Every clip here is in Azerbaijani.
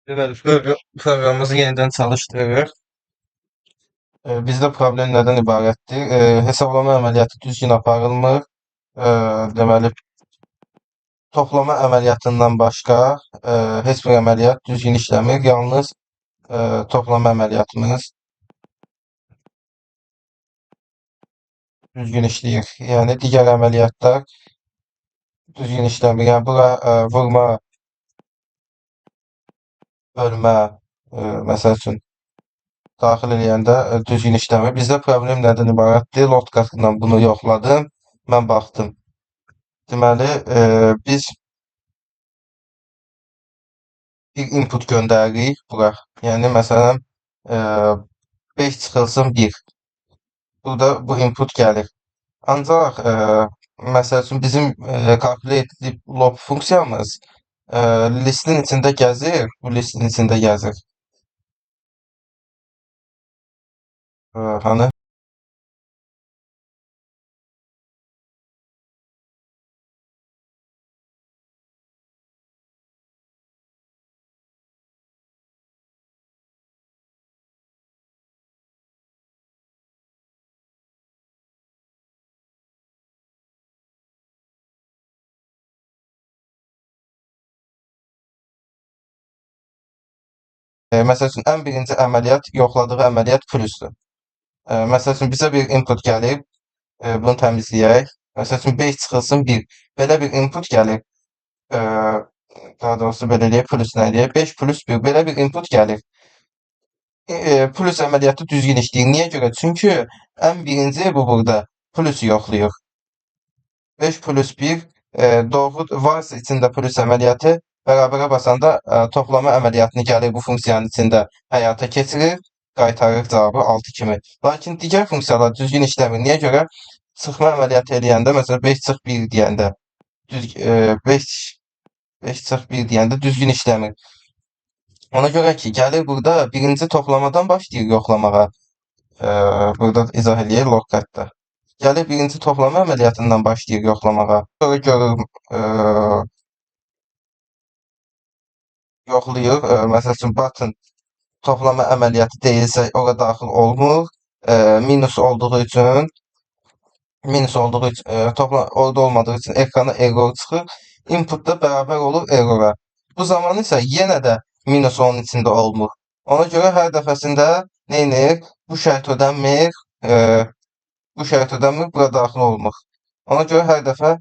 Deməli, proqramımızı yenidən çalışdırırıq. Bizdə problem nədən ibarətdir? Hesablama əməliyyatı düzgün aparılmır. Deməli, toplama əməliyyatından başqa heç bir əməliyyat düzgün işləmir. Yalnız toplama əməliyyatımız düzgün işləyir. Yəni, digər əməliyyatlar düzgün işləmir. Yəni, bura vurma, bölmə, məsəl üçün, daxil eləyəndə düzgün işləmir. Bizdə problem nədən ibarətdir? Load qatından bunu yoxladım. Mən baxdım. Deməli, biz bir input göndəririk bura. Yəni, məsələn, 5 çıxılsın 1. Burada bu input gəlir. Ancaq, məsəl üçün, bizim calculate loop funksiyamız listin içində gəzir. Bu listin içində gəzir. Hani? Məsəl üçün, ən birinci əməliyyat, yoxladığı əməliyyat plusdur. Məsəl üçün, bizə bir input gəlir. Bunu təmizləyək. Məsəl üçün, 5 çıxılsın 1. Belə bir input gəlir. Daha doğrusu belə deyək, plus nə deyək? 5 plus 1. Belə bir input gəlir. Plus əməliyyatı düzgün işləyir. Niyə görə? Çünki ən birinci bu burada plusu yoxlayır. 5 plus 1 doğru varsa içində plus əməliyyatı bərabərə basanda toplama əməliyyatını gəlir bu funksiyanın içində həyata keçirir, qaytarır cavabı 6 kimi. Lakin digər funksiyalar düzgün işləmir. Niyə görə? Çıxma əməliyyatı eləyəndə, məsələn 5 çıx 1 deyəndə, 5 çıx 1 deyəndə düzgün işləmir. Ona görə ki, gəlir burada birinci toplamadan başlayır yoxlamağa. Burada izah eləyək logqatda. Gəlir birinci toplama əməliyyatından başlayır yoxlamağa. Sonra görür, yoxlayır. Məsəl üçün, button toplama əməliyyatı deyilsə, ora daxil olmur. Minus olduğu üçün, orada olmadığı üçün ekrana error çıxır. Input da bərabər olur errora. Bu zaman isə yenə də minus onun içində olmur. Ona görə hər dəfəsində neynir? Bu şərt ödənmir, bura daxil olmur. Ona görə hər dəfə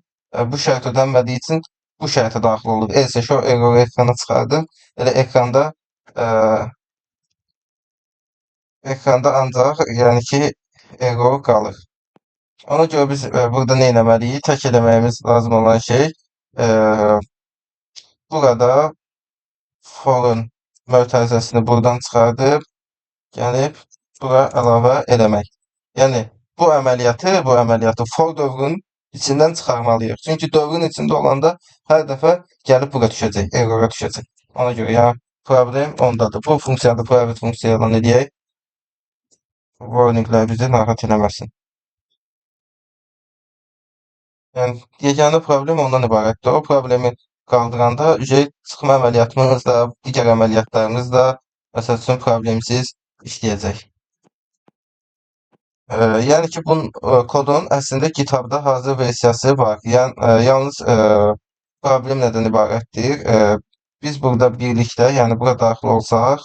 bu şərt ödənmədiyi üçün bu şərtə daxil olur. Else show error ekrana çıxardır. Elə ekranda ancaq yəni ki error qalır. Ona görə biz burada nə etməliyik? Tək eləməyimiz lazım olan şey burada for'un mötərizəsini buradan çıxardıb gəlib bura əlavə eləmək. Yəni bu əməliyyatı for dövrünün içindən çıxarmalıyıq. Çünki dövrün içində olanda hər dəfə gəlib bura düşəcək, errora düşəcək. Ona görə yəni problem ondadır. Bu funksiyada private funksiya elan edək. Warninglər bizi narahat eləməsin. Yəni yeganə problem ondan ibarətdir. O problemi qaldıranda çıxma əməliyyatımız da, digər əməliyyatlarımız da məsəl üçün problemsiz işləyəcək. Yəni ki, bu kodun əslində GitHub-da hazır versiyası var. Yəni yalnız problem nədən ibarətdir? Biz burada birlikdə, yəni bura daxil olsaq,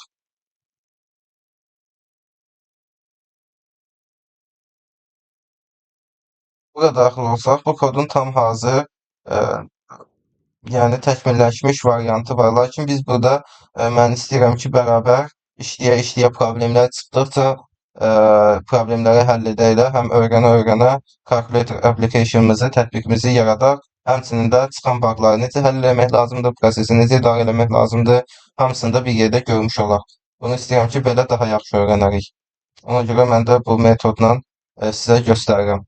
bu kodun tam hazır yəni təkmilləşmiş variantı var. Lakin biz burada mən istəyirəm ki, bərabər işləyə problemlər çıxdıqca problemləri həll edəklə həm öyrənə calculator application'ımızı, tətbiqimizi yaradaq. Həmçinin də çıxan baqları necə həll eləmək lazımdır, prosesi necə idarə eləmək lazımdır, hamısını da bir yerdə görmüş olaq. Bunu istəyirəm ki, belə daha yaxşı öyrənərik. Ona görə mən də bu metodla sizə göstərirəm.